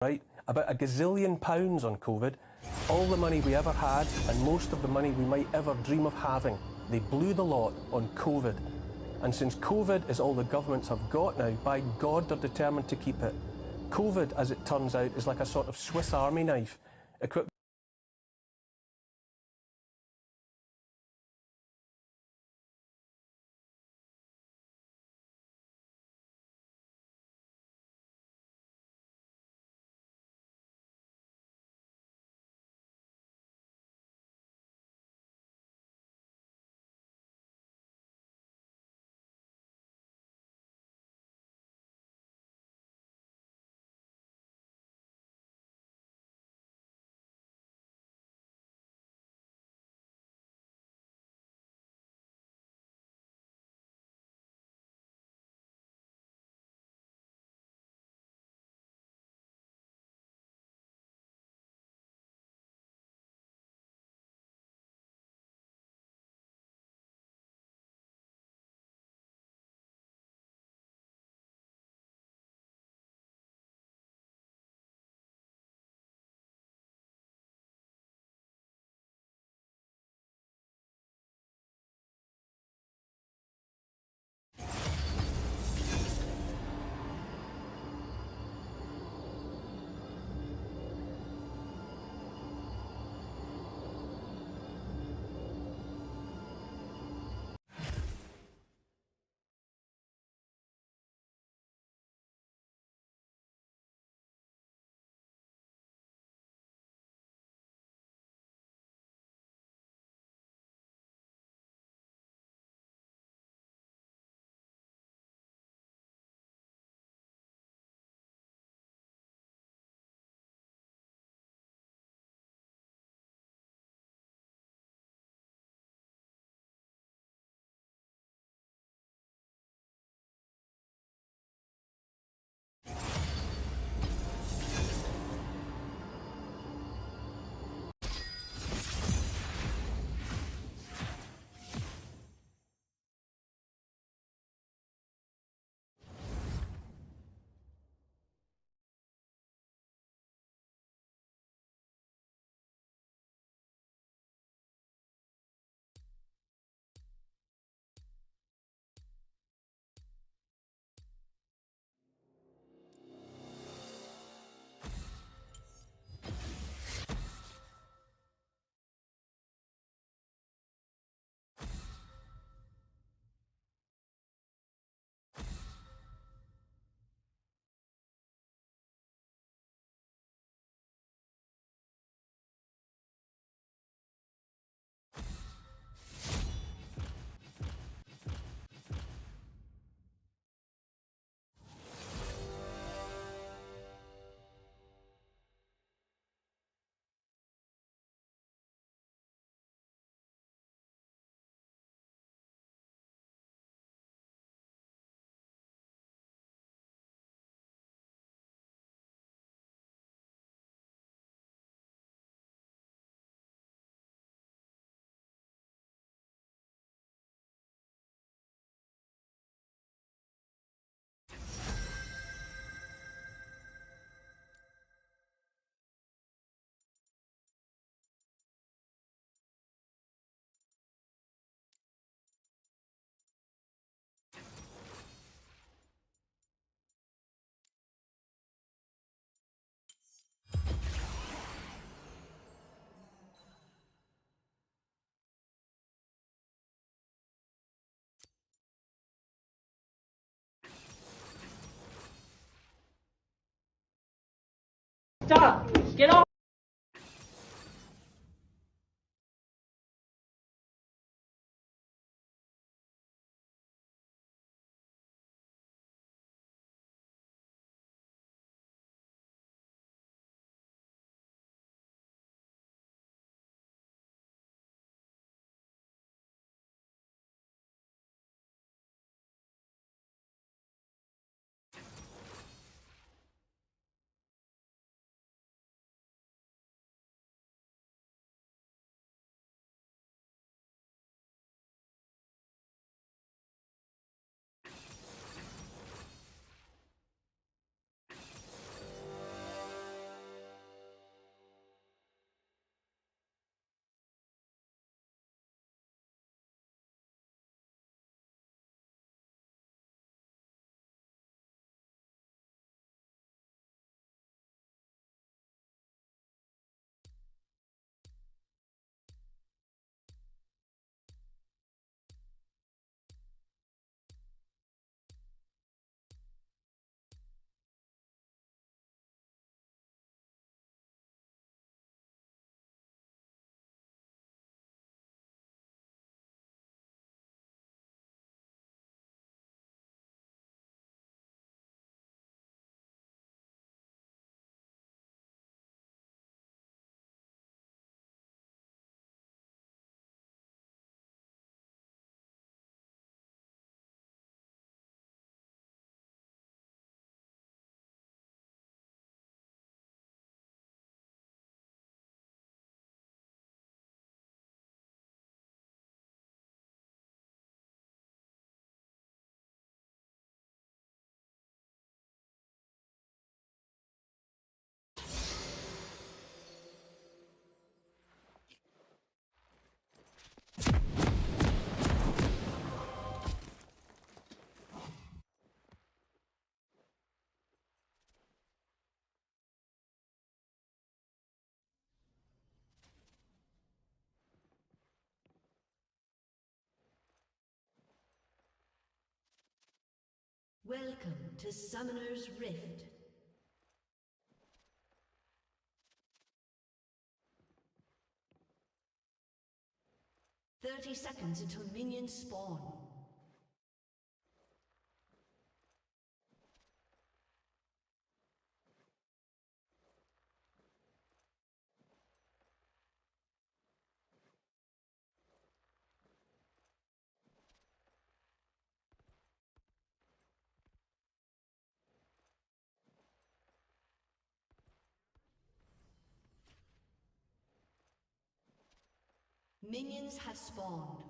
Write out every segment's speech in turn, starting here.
right? About £1 gazillion on COVID, all the money we ever had and most of the money we might ever dream of having. They blew the lot on COVID. And since COVID is all the governments have got now, by God, they're determined to keep it. COVID, as it turns out, is like a sort of Swiss Army knife, equipped Stop! Get off! Welcome to Summoner's Rift. "30 seconds until minions spawn. Minions have spawned.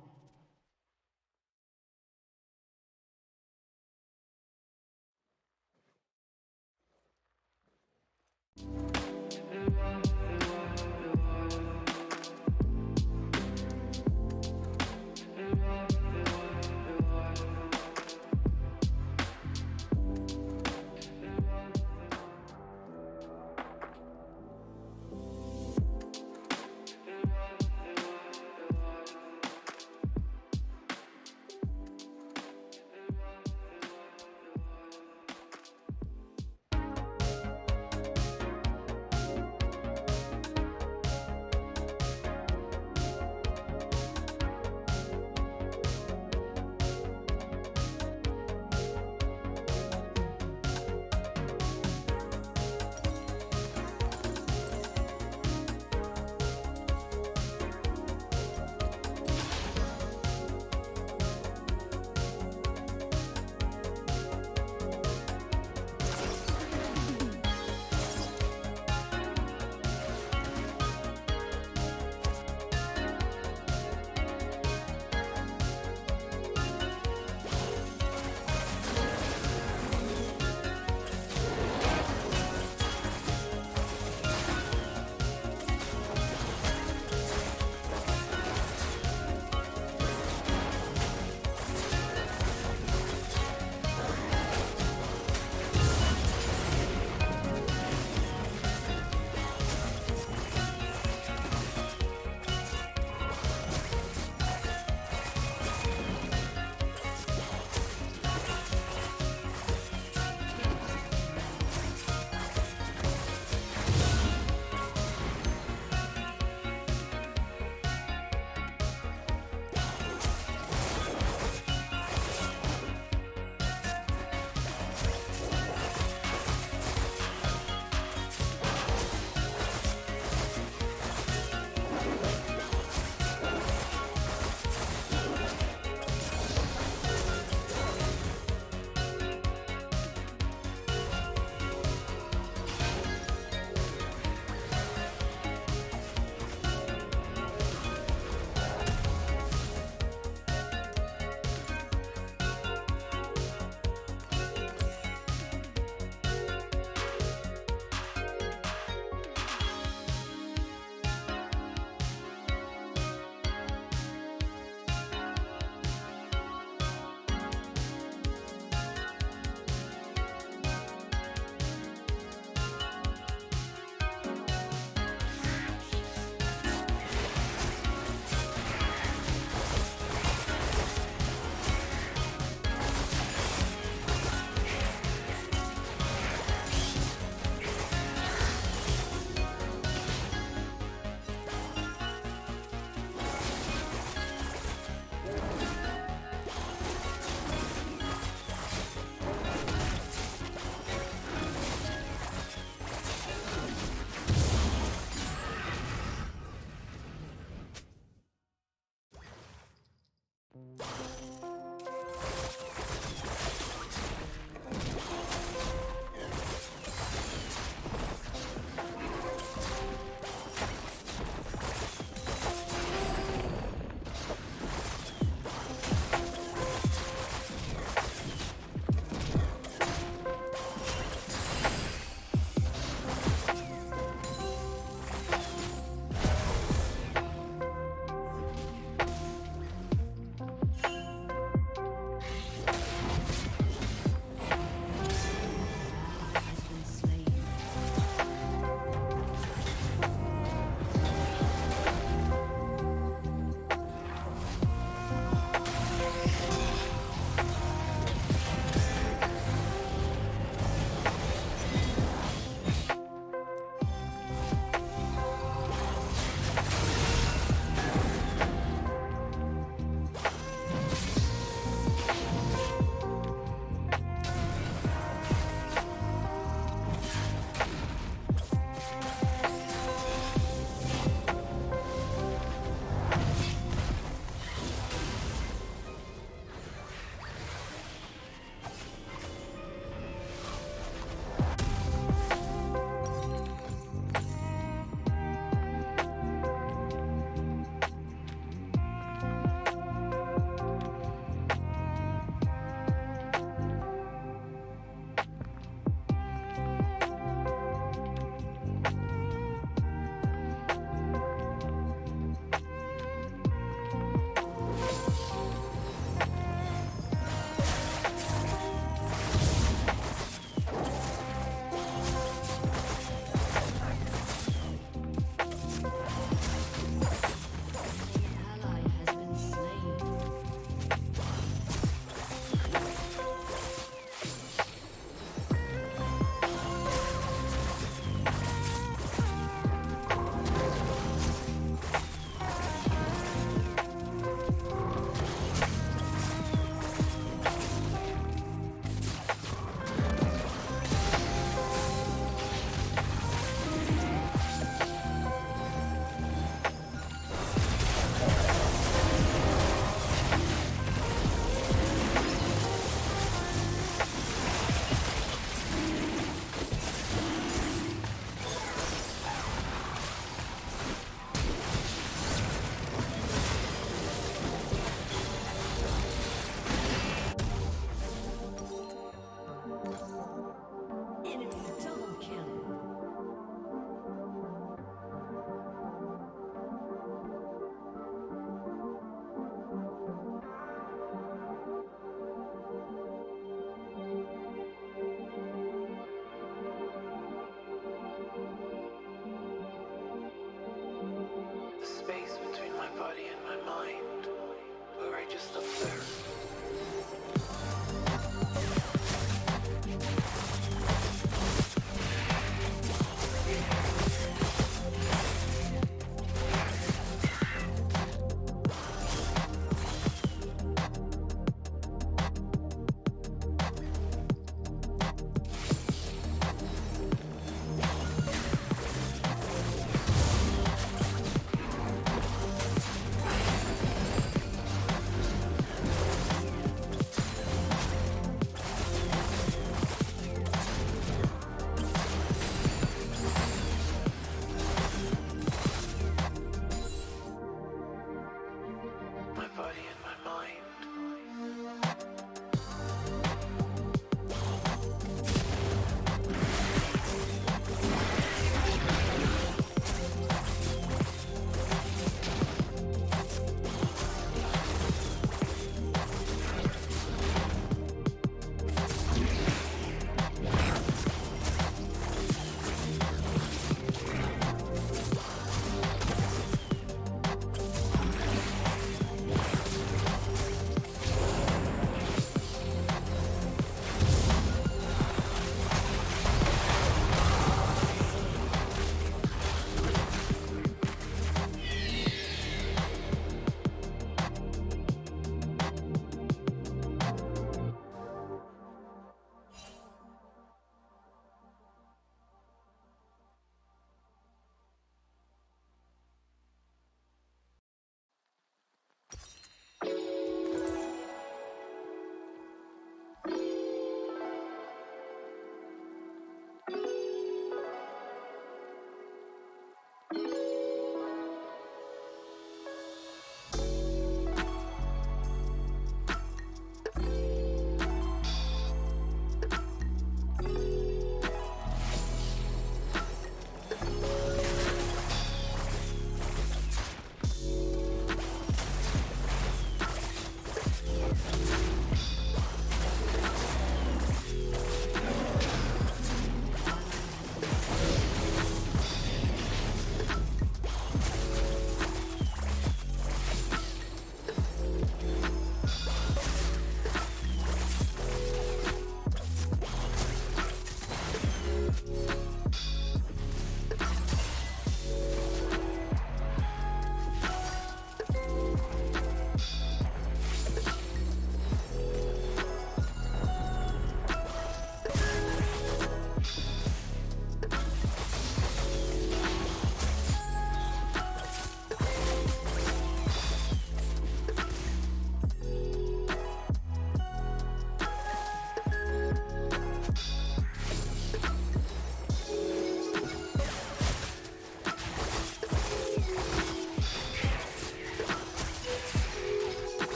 just up there.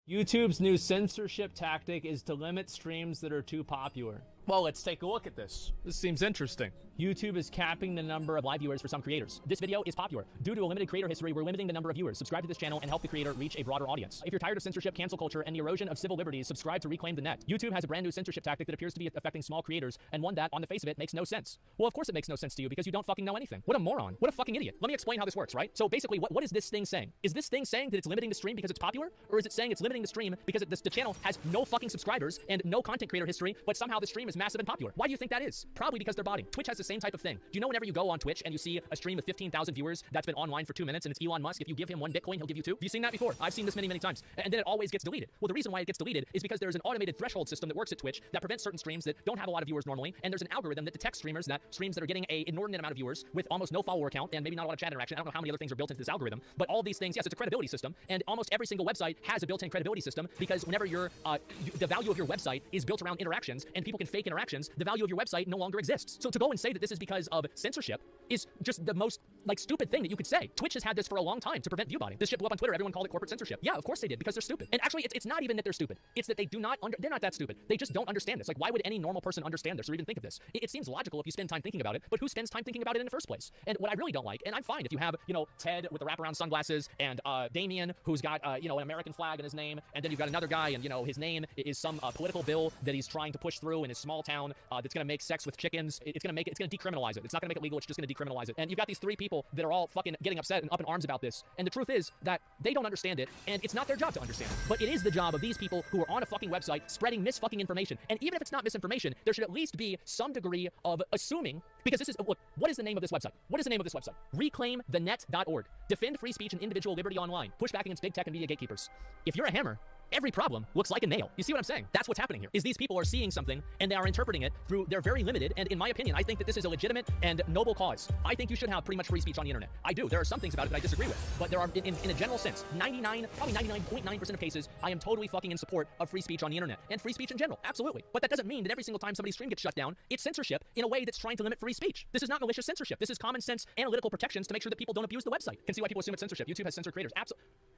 YouTube's new censorship tactic is to limit streams that are too popular. Well, let's take a look at this. This seems interesting. YouTube is capping the number of live viewers for some creators. This video is popular. Due to a limited creator history, we're limiting the number of viewers. Subscribe to this channel and help the creator reach a broader audience. If you're tired of censorship, cancel culture, and the erosion of civil liberties, subscribe to reclaim the net. YouTube has a brand new censorship tactic that appears to be affecting small creators, and one that, on the face of it, makes no sense. Well, of course it makes no sense to you because you don't fucking know anything. What a moron. What a fucking idiot. Let me explain how this works, right? So basically, what is this thing saying? Is this thing saying that it's limiting the stream because it's popular? Or is it saying it's limiting the stream because the channel has no fucking subscribers and no content creator history, but somehow the stream is massive and popular? Why do you think that is? Probably because they're botting. Twitch has the same type of thing. Do you know whenever you go on Twitch and you see a stream with 15,000 viewers that's been online for 2 minutes and it's Elon Musk, if you give him 1 Bitcoin, he'll give you 2? Have you seen that before? I've seen this many times. And then it always gets deleted. Well, the reason why it gets deleted is because there's an automated threshold system that works at Twitch that prevents certain streams that don't have a lot of viewers normally, and there's an algorithm that detects streams that are getting an inordinate amount of viewers with almost no follower count and maybe not a lot of chat interaction. I don't know how many other things are built into this algorithm, but all these things, yes, it's a credibility system, and almost every single website has a built-in credibility system because whenever the value of your website is built around interactions and people can fake interactions, the value of your website no longer exists. So to go and say that this is because of censorship is just the most stupid thing that you could say. Twitch has had this for a long time to prevent viewbotting. This shit blew up on Twitter. Everyone called it corporate censorship. Yeah, of course they did, because they're stupid. And actually, it's not even that they're stupid. It's that they're not that stupid. They just don't understand this. Like, why would any normal person understand this or even think of this? It seems logical if you spend time thinking about it, but who spends time thinking about it in the first place? And what I really don't like, and I'm fine if you have, Ted with the wraparound sunglasses and Damien, who's got, an American flag in his name, and then you've got another guy and, his name is some political bill that he's trying to push through in his small town that's going to make sex with chickens. It's going to decriminalize it. It's not going to make it legal. It's just going to decriminalize it. And you've got these 3 people that are all fucking getting upset and up in arms about this. And the truth is that they don't understand it, and it's not their job to understand it. But it is the job of these people who are on a fucking website spreading misfucking information. And even if it's not misinformation, there should at least be some degree of assuming, because this is, look, what is the name of this website? What is the name of this website? ReclaimTheNet.org. Defend free speech and individual liberty online. Push back against big tech and media gatekeepers. If you're a hammer, every problem looks like a nail. You see what I'm saying? That's what's happening here, is these people are seeing something and they are interpreting it through their very limited, and in my opinion, I think that this is a legitimate and noble cause. I think you should have pretty much free speech on the internet. I do. There are some things about it that I disagree with, but there are, in a general sense, probably 99.9% of cases, I am totally fucking in support of free speech on the internet and free speech in general. Absolutely. But that doesn't mean that every single time somebody's stream gets shut down, it's censorship in a way that's trying to limit free speech. This is not malicious censorship. This is common sense analytical protections to make sure that people don't abuse the website. Can see why people assume it's censorship. YouTube has censored creators.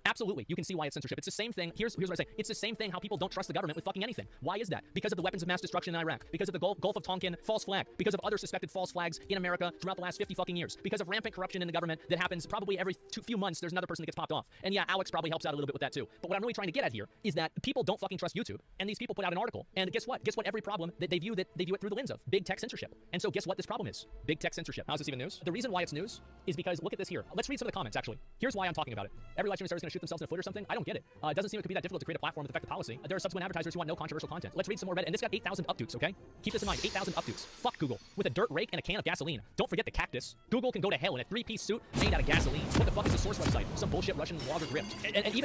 Absolutely. You can see why it's censorship. It's the same thing. Here's what I say. It's the same thing how people don't trust the government with fucking anything. Why is that? Because of the weapons of mass destruction in Iraq, because of the Gulf of Tonkin false flag, because of other suspected false flags in America throughout the last 50 fucking years, because of rampant corruption in the government that happens probably every few months. There's another person that gets popped off. And yeah, Alex probably helps out a little bit with that too. But what I'm really trying to get at here is that people don't fucking trust YouTube, and these people put out an article, and guess what? Every problem that they view it through the lens of big tech censorship. And so guess what this problem is? Big tech censorship. How is this even news? The reason why it's news is because look at this here. Let's read some of the comments actually. Here's why I'm talking about it. Every live stream star is going to shoot themselves in a foot or something. I don't get it. It doesn't seem it could be that difficult to create a platform with effective policy. There are subsequent advertisers who want no controversial content. Let's read some more Reddit. And this got 8,000 upvotes, okay? Keep this in mind, 8,000 upvotes. Fuck Google. With a dirt rake and a can of gasoline. Don't forget the cactus. Google can go to hell in a 3-piece suit made out of gasoline. What the fuck is the source website? Some bullshit Russian blogger grift. And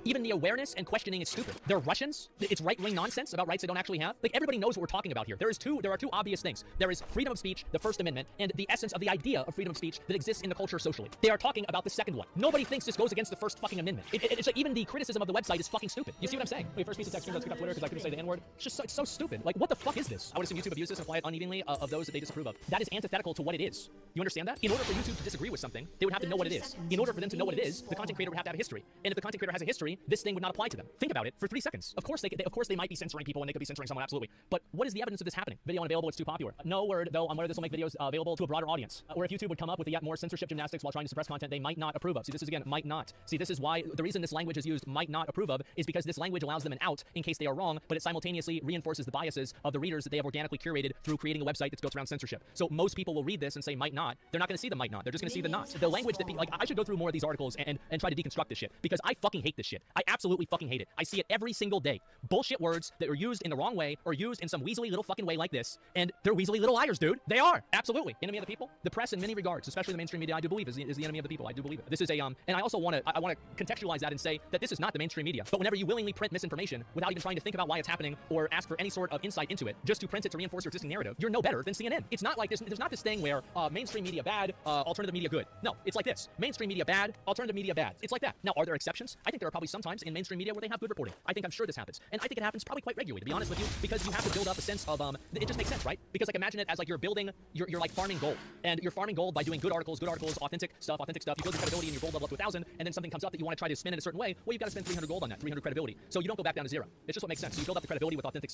even the awareness and questioning is stupid. They're Russians. It's right-wing nonsense about rights they don't actually have. Like, everybody knows what we're talking about here. There are two obvious things. There is freedom of speech, the First Amendment, and the essence of the idea of freedom of speech that exists in the culture socially. They are talking about the second one. Nobody thinks this goes against the First fucking Amendment. It's like even the criticism of the website is fucking stupid. You see what I'm saying? Wait, first piece of text, let's pick up Twitter because I couldn't say the N-word. It's so stupid. Like, what the fuck is this? I would assume YouTube abuses this and apply it unevenly of those that they disapprove of. That is antithetical to what it is. You understand that? In order for YouTube to disagree with something, they would have to know what it is. In order for them to know what it is, the content creator would have to have a history. And if the content creator has a history, this thing would not apply to them. Think about it for 3 seconds. Of course they might be censoring people and they could be censoring someone, absolutely. But what is the evidence of this happening? Video unavailable, it's too popular. No word, though, on whether this will make videos available to a broader audience. Or if YouTube would come up with yet more censorship gymnastics while trying to suppress content they might not approve of. See, this is again, might not. See, this is why the reason this language is used, might not approve of, is because this language allows them an out in case they are wrong, but it simultaneously reinforces the biases of the readers that they have organically curated through creating a website that's built around censorship. So most people will read this and say might not. They're not going to see the might not. They're just going to see the not. The language that like, I should go through more of these articles and try to deconstruct this shit, because I fucking hate this shit. I absolutely fucking hate it. I see it every single day. Bullshit words that are used in the wrong way or used in some weaselly little fucking way like this, and they're weaselly little liars, dude. They are. Absolutely. Enemy of the people. The press in many regards, especially the mainstream media, I do believe is the enemy of the people. I do believe it. This is a and I also want to contextualize that and say that this is not the mainstream media. But whenever you willingly print misinformation without even trying to think about why it's happening or ask for any sort of insight into it, just to print it to reinforce your existing narrative, you're no better than CNN. It's not like there's not this thing where mainstream media bad, alternative media good. No, it's like this. Mainstream media bad, alternative media bad. It's like that. Now, are there exceptions? I think there are probably sometimes in mainstream media where they have good reporting. I'm sure this happens. And I think it happens probably quite regularly, to be honest with you, because you have to build up a sense of, it just makes sense, right? Because like imagine it as like you're building, you're like farming gold. And you're farming gold by doing good articles, authentic stuff. You build your credibility and your gold level up to 1,000, and then something comes up that you want to try to spin it a certain way, well, you've got to spend 300 gold on that, 300 credibility. So you don't go back down to 0. It's just what makes sense. So you build up the credibility with authentic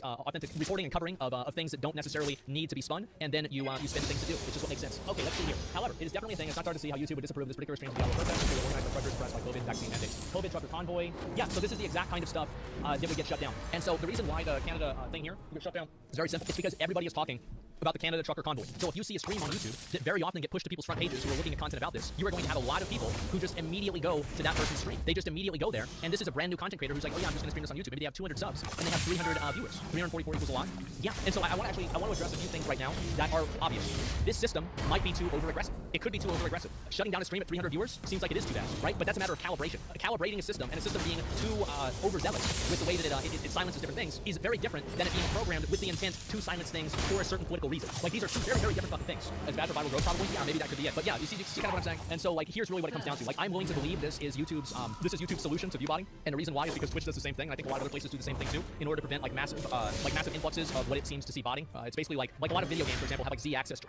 reporting and covering of things that don't necessarily need to be spun, and then you spin things to do. It's just what makes sense. Okay, let's see here. However, it is definitely a thing. It's not hard to see how YouTube would disapprove of this particular stream of Diablo protest. They were organized by predators pressed by COVID vaccine mandates. COVID trucker convoy. Yeah, so this is the exact kind of stuff that would get shut down. And so the reason why the Canada thing here would get shut down is very simple. It's because everybody is talking about the Canada trucker convoy. So if you see a stream on YouTube that very often get pushed to people's front pages who are looking at content about this, you are going to have a lot of people who just immediately go to that person's stream. They just immediately go there, and this is a brand new content creator who's like, oh yeah, I'm just going to stream this on YouTube. Maybe they have 200 subs, and they have 300 viewers. 344 equals a lot. Yeah, and so I want to address a few things right now that are obvious. This system might be too over-aggressive. It could be too over-aggressive. Shutting down a stream at 300 viewers seems like it is too bad, right? But that's a matter of calibration. Calibrating a system, and a system being too overzealous with the way that it silences different things is very different than it being programmed with the intent to silence things for a certain political reason. Like, these are two very, very different fucking things. As bad for viral growth, probably, yeah, maybe that could be it. But yeah, you see kind of what I'm saying? And so, like, here's really what it comes down to. Like, I'm willing to believe this is YouTube's solution to view botting, and the reason why is because Twitch does the same thing, and I think a lot of other places do the same thing too, in order to prevent massive influxes of what it seems to see botting. It's basically like a lot of video games, for example, have like z-axis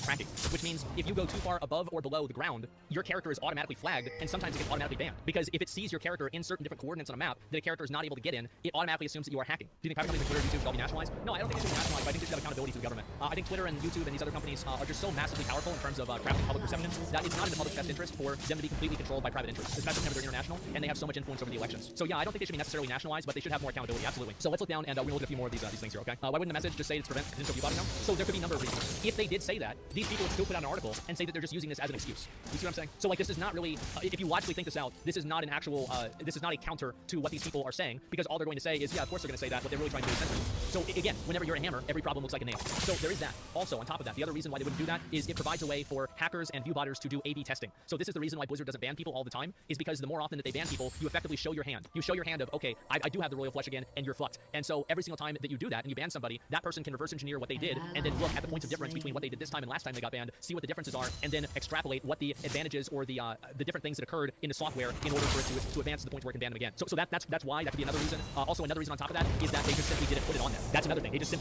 tracking, which means if you go too far above or below the ground, your character is automatically flagged, and sometimes it gets automatically banned. Because if it sees your character in certain different coordinates on a map that a character is not able to get in, it automatically assumes that you are hacking. Do you think private companies like Twitter and YouTube should all be nationalized? No, I don't think they should be nationalized, but I think they should have accountability to the government. I think Twitter and YouTube and these other companies are just so massively powerful in terms of crafting public perception that it's not in the public's best interest for them to be completely controlled by private interests, especially whenever they're international and they have so much influence over the elections. So yeah, I don't think they should be necessarily nationalized, but they should have more accountability, absolutely. So let's look down and we're gonna look at a few more of these things here, okay? Why wouldn't the message just say it's prevent potential view botting now? So there could be a number of reasons. If they did say that, these people would still put out an article and say that they're just using this as an excuse. You see what I'm saying? So like, this is not really, if you logically think this out, this is not an actual, this is not a counter to what these people are saying, because all they're going to say is, yeah, of course they're going to say that, what they're really trying to do is censor. So again, whenever you're a hammer, every problem looks like a nail. So there is that. Also, on top of that, the other reason why they wouldn't do that is it provides a way for hackers and viewbotters to do A/B testing. So this is the reason why Blizzard doesn't ban people all the time, is because the more often that they ban people, you effectively show your hand. You show your hand of, okay, I do have the royal flesh again, and you're fucked. And so every single time that you do that and you ban somebody, that person can reverse engineer what they did, and then look at the points of difference between what they did this time and last time they got banned, see what the differences are, and then extrapolate what the advantages or the different things that occurred in the software in order for it to advance to the point where it can ban them again. So that's why that could be another reason. Also, another reason on top of that is that they just simply didn't put it on there. That's another thing. They just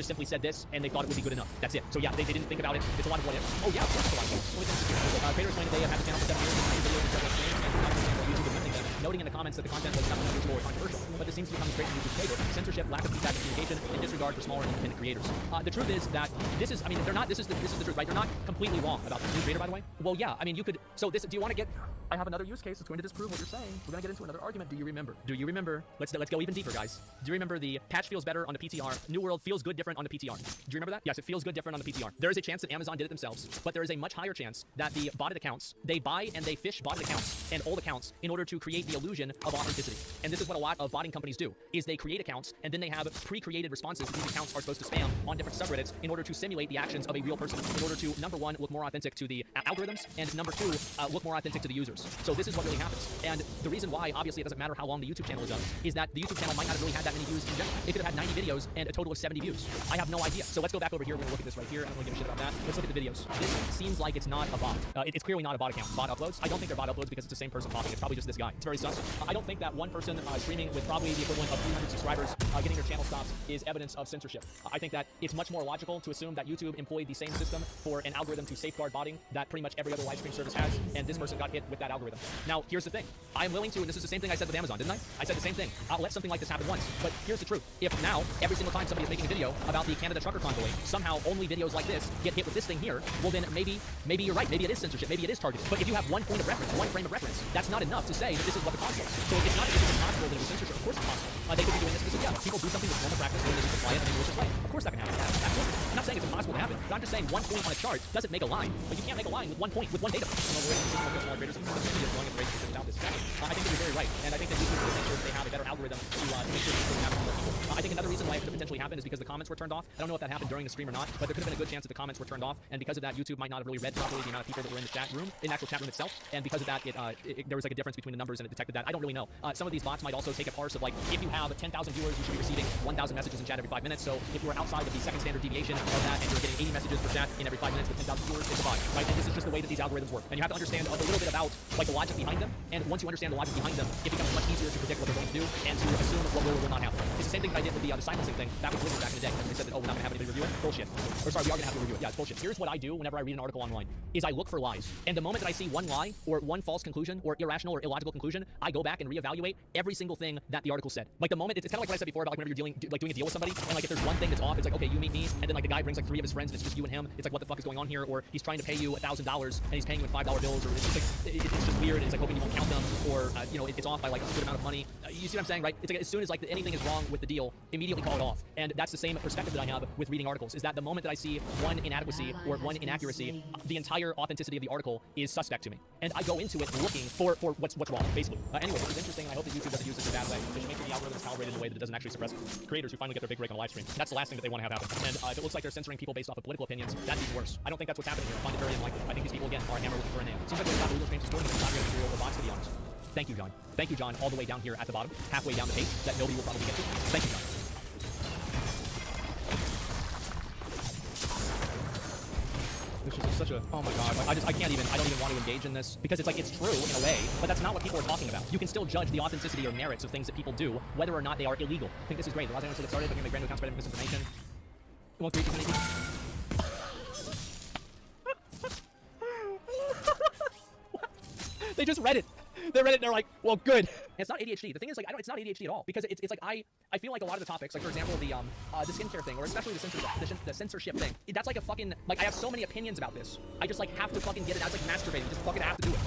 simply said this, and they thought it would be good enough. That's it. So yeah, they didn't think about it. It's a lot of what ifs. Oh yeah, of course it's a lot of what ifs. Creators claim that they have had the channel for 7 years and videos and several streams, and YouTube is limiting them, noting in the comments that the content was nothing unusual or controversial. But this seems to become a great YouTube's favor. Censorship, lack of feedback and communication, and disregard for smaller and independent creators. The truth is that this is the truth, right? They're not completely wrong about this. New creator, by the way. Well, yeah, I mean, you could. So this, do you want to get? I have another use case that's going to disprove what you're saying. We're gonna get into another argument. Do you remember? Do you remember? Let's go even deeper, guys. Do you remember the patch feels better on the PTR? New World feels good different on the PTR. Do you remember that? Yes, it feels good different on the PTR. There is a chance that Amazon did it themselves, but there is a much higher chance that the botted accounts, they buy and they fish botted accounts and old accounts in order to create the illusion of authenticity. And this is what a lot of botting companies do, is they create accounts and then they have pre-created responses that these accounts are supposed to spam on different subreddits in order to simulate the actions of a real person, in order to, number one, look more authentic to the algorithms, and number two, look more authentic to the users. So this is what really happens. And the reason why, obviously, it doesn't matter how long the YouTube channel is up, is that the YouTube channel might not have really had that many views in general. It could have had 90 videos and a total of 70 views. I have no idea. So let's go back over here. We're gonna look at this right here. I don't really give a shit about that. Let's look at the videos. This seems like it's not a bot. It's clearly not a bot account. Bot uploads. I don't think they're bot uploads because it's the same person talking. It's probably just this guy. It's very sus. I don't think that one person streaming with probably the equivalent of 300 subscribers getting their channel stopped is evidence of censorship. I think that it's much more logical to assume that YouTube employed the same system for an algorithm to safeguard botting that pretty much every other live stream service has, and this person got hit with that algorithm. Now, here's the thing. I'm willing to, and this is the same thing I said with Amazon, didn't I? I said the same thing. I'll let something like this happen once. But here's the truth. If now, every single time somebody is making a video about the Canada trucker convoy, somehow only videos like this get hit with this thing here, well then maybe you're right. Maybe it is censorship. Maybe it is targeted. But if you have one point of reference, one frame of reference, that's not enough to say that this is what the cause was. So it's not as if it's impossible that it was censorship. Of course it's possible. They could be doing this because, yeah, people do something that's normal practice and they just apply it and they malicious play. Of course that can happen. Yeah, absolutely. I'm not saying it's impossible to happen, but I'm just saying one point on a chart doesn't make a line. But you can't make a line with one point, with one data. I think that you're very right, and I think that YouTube should make sure that they have a better algorithm to make sure that it doesn't happen to more people. I think another reason why it could potentially happen is because the comments were turned off. I don't know if that happened during the stream or not, but there could have been a good chance that the comments were turned off, and because of that, YouTube might not have really read properly the amount of people that were in the chat room, in the actual chat room itself, and because of that, there was like a difference between the numbers and it detected that. I don't really know. Some of these bots might also take a parse of like, if you have 10,000 viewers, you should be receiving 1,000 messages in chat every 5 minutes. So if you are outside of the second standard deviation of that, and you're getting 80 messages per chat in every 5 minutes with 10,000 viewers, it's a bot, right? And this is just the way that these algorithms work, and you have to understand a little bit about like the logic behind them. And once you understand the logic behind them, it becomes much easier to predict what they're going to do and to assume what will or will not happen. It's the same thing that I did with the silencing thing, that was Blizzard back in the day. They said that, oh, we're not gonna have anybody review it. Bullshit. Or sorry, we are gonna have to review it. Yeah, it's bullshit. Here's what I do whenever I read an article online, is I look for lies. And the moment that I see one lie, or one false conclusion, or irrational or illogical conclusion, I go back and reevaluate every single thing that the article said. Like the moment, it's kind of like what I said before about like whenever you're doing a deal with somebody, and like if there's one thing that's off, it's like, okay, you meet me, and then like the guy brings like 3 of his friends, and it's just you and him. It's like, what the fuck is going on here? Or he's trying to pay you $1,000, and he's paying you in $5 bills, or it's just like, it's just weird, and it's like hoping you won't count them, or you know, it's off by like a good amount of money. You see what I'm saying, right? It's like as soon as like anything is wrong with the deal, immediately call it off. And that's the same perspective that I have with reading articles, is that the moment that I see one inadequacy or one inaccuracy, the entire authenticity of the article is suspect to me. And I go into it looking for what's wrong, basically. Anyway, this is interesting, and I hope that YouTube doesn't use this in a bad way. They should make sure the algorithm is calibrated in a way that it doesn't actually suppress creators who finally get their big break on a live stream. That's the last thing that they want to have happen. And if it looks like they're censoring people based off of political opinions, that'd be worse. I don't think that's what's happening here. I find it very unlikely. I think these people, again, are a hammer looking for a nail. Seems like they've got illegal streams distorting the copyright material or bots, to be honest. Thank you, John. Thank you, John, all the way down here at the bottom, halfway down the page, that nobody will probably get to. Thank you, John. This is such a, oh my god, I don't even want to engage in this, because it's like, it's true in a way, but that's not what people are talking about. You can still judge the authenticity or merits of things that people do, whether or not they are illegal. I think this is great. The last time I started, looking at my brand new account, spreading misinformation. It won't create too many. They just read it. They read it and they're like, well, good. And it's not ADHD. The thing is, like, it's not ADHD at all, because it's like I feel like a lot of the topics, like for example the skincare thing, or especially the censorship thing, that's like a fucking, like, I have so many opinions about this. I just like have to fucking get it out. It's like masturbating. Just fucking have to do it.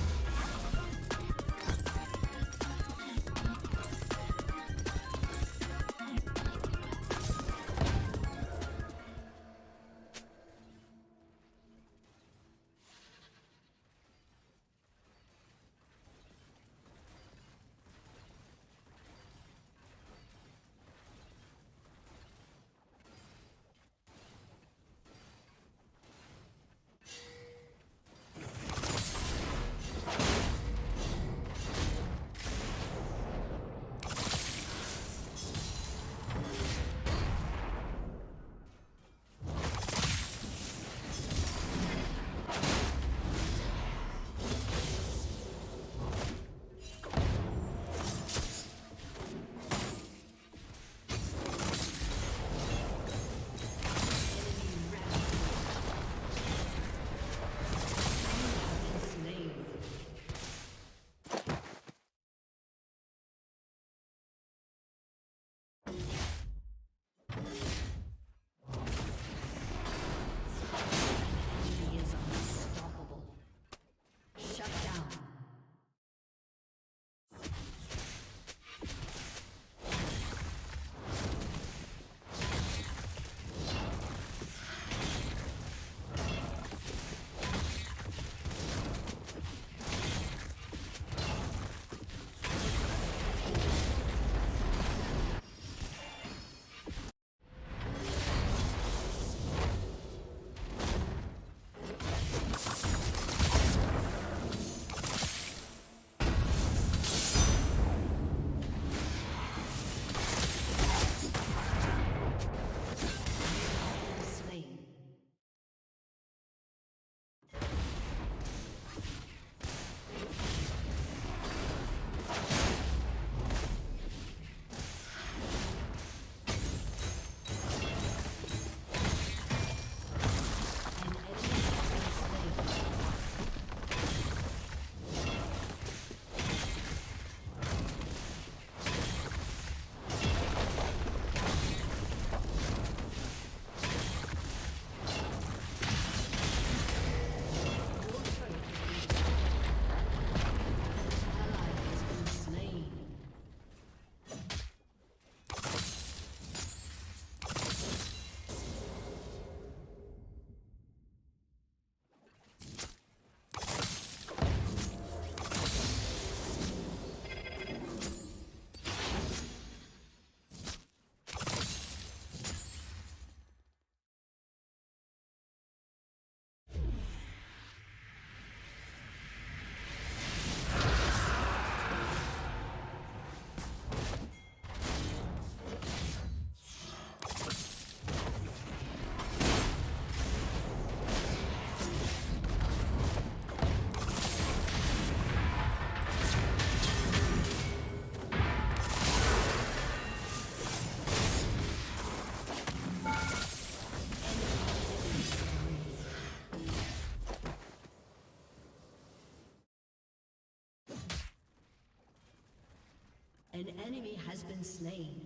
An enemy has been slain.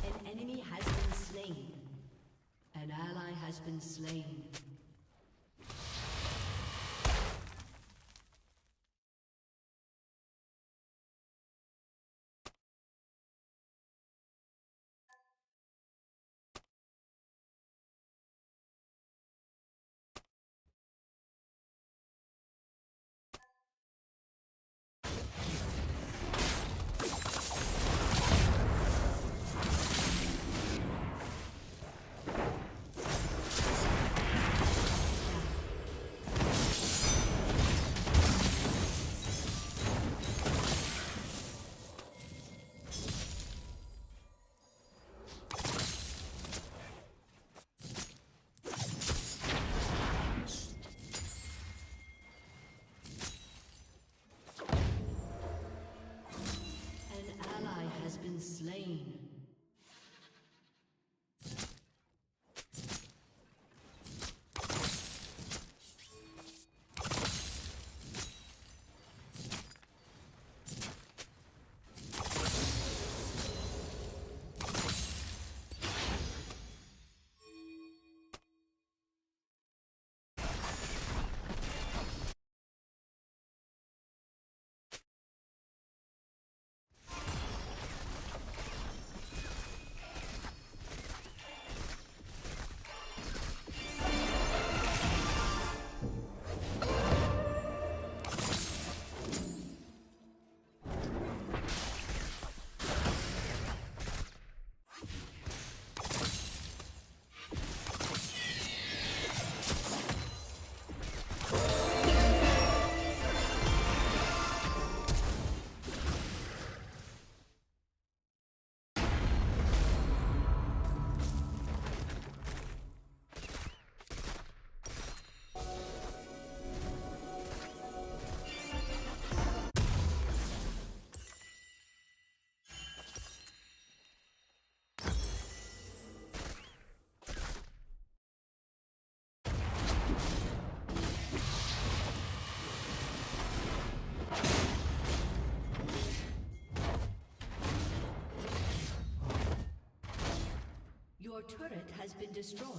An enemy has been slain. An ally has been slain. Slain. Your turret has been destroyed.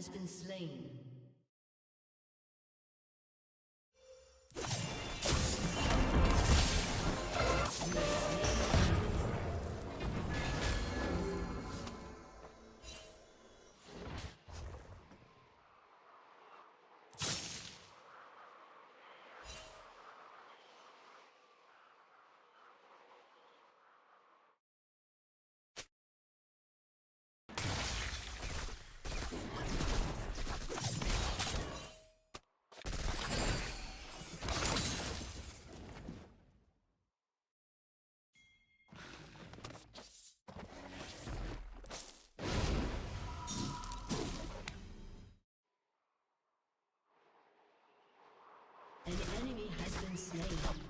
has been slain. An enemy has been slain.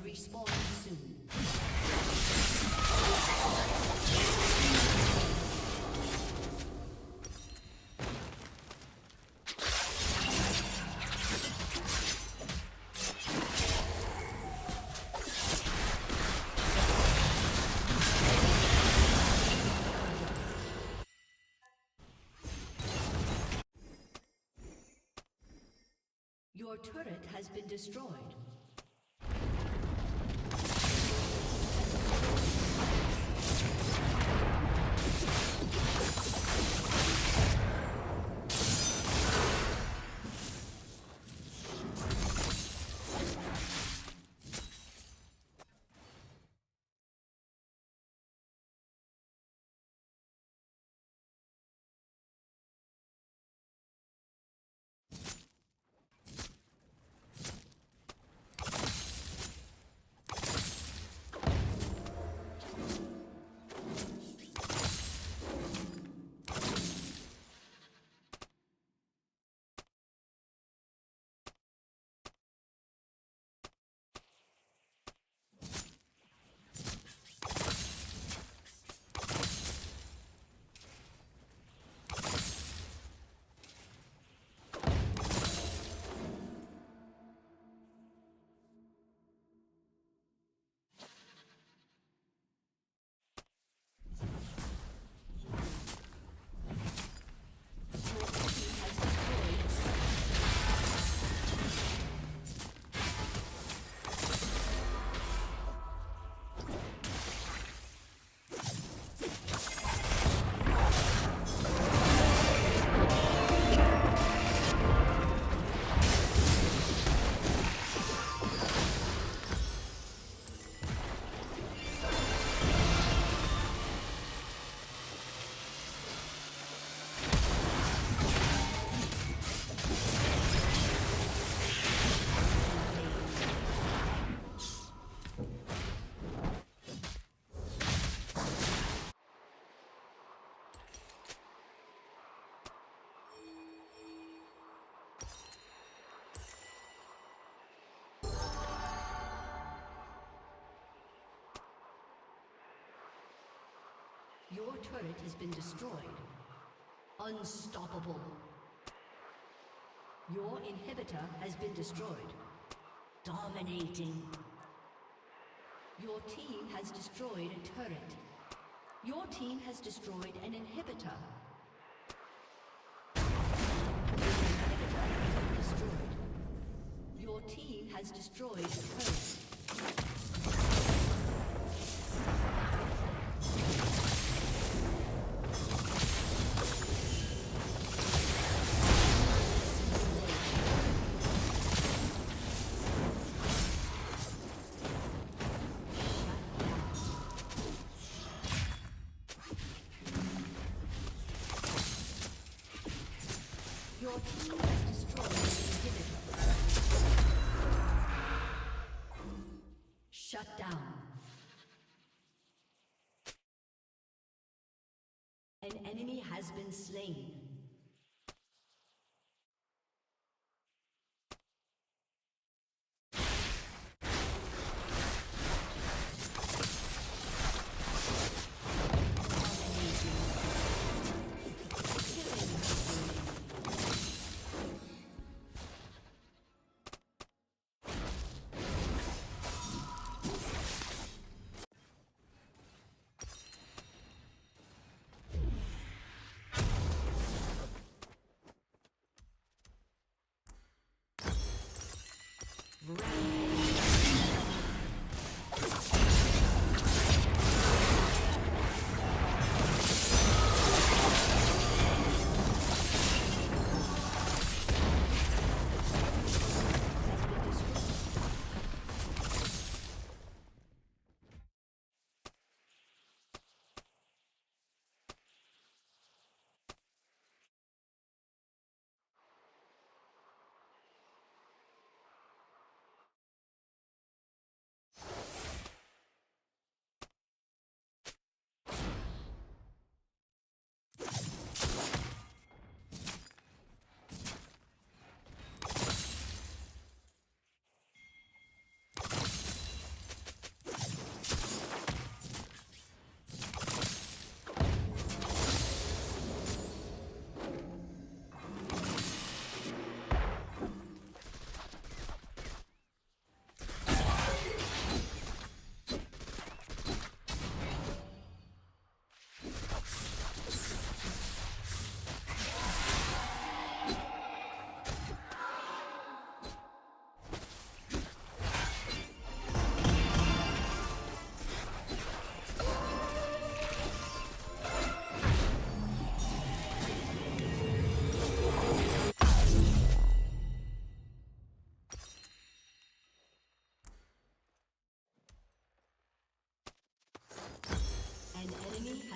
respawn soon. Your turret has been destroyed. Your turret has been destroyed. Unstoppable. Your inhibitor has been destroyed. Dominating. Your team has destroyed a turret. Your team has destroyed an inhibitor. Your team has destroyed a turret. Your team has destroyed an inhibitor. Shut down. An enemy has been slain.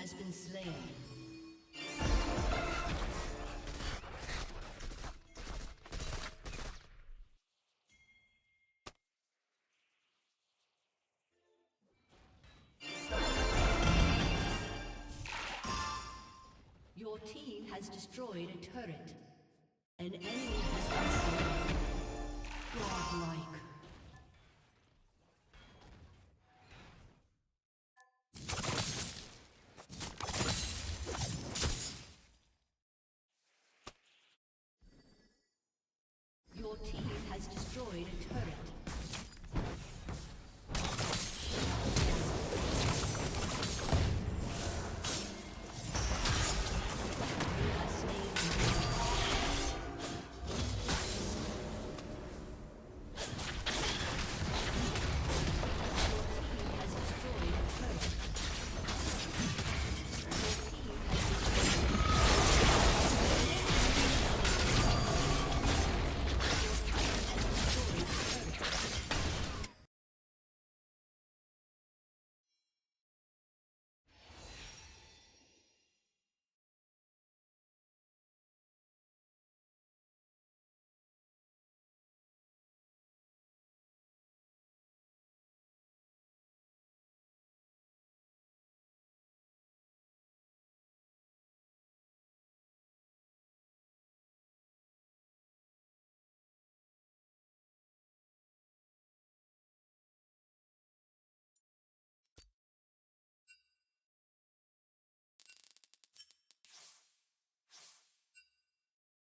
has been slain. Your team has destroyed a turret. An enemy has been slain.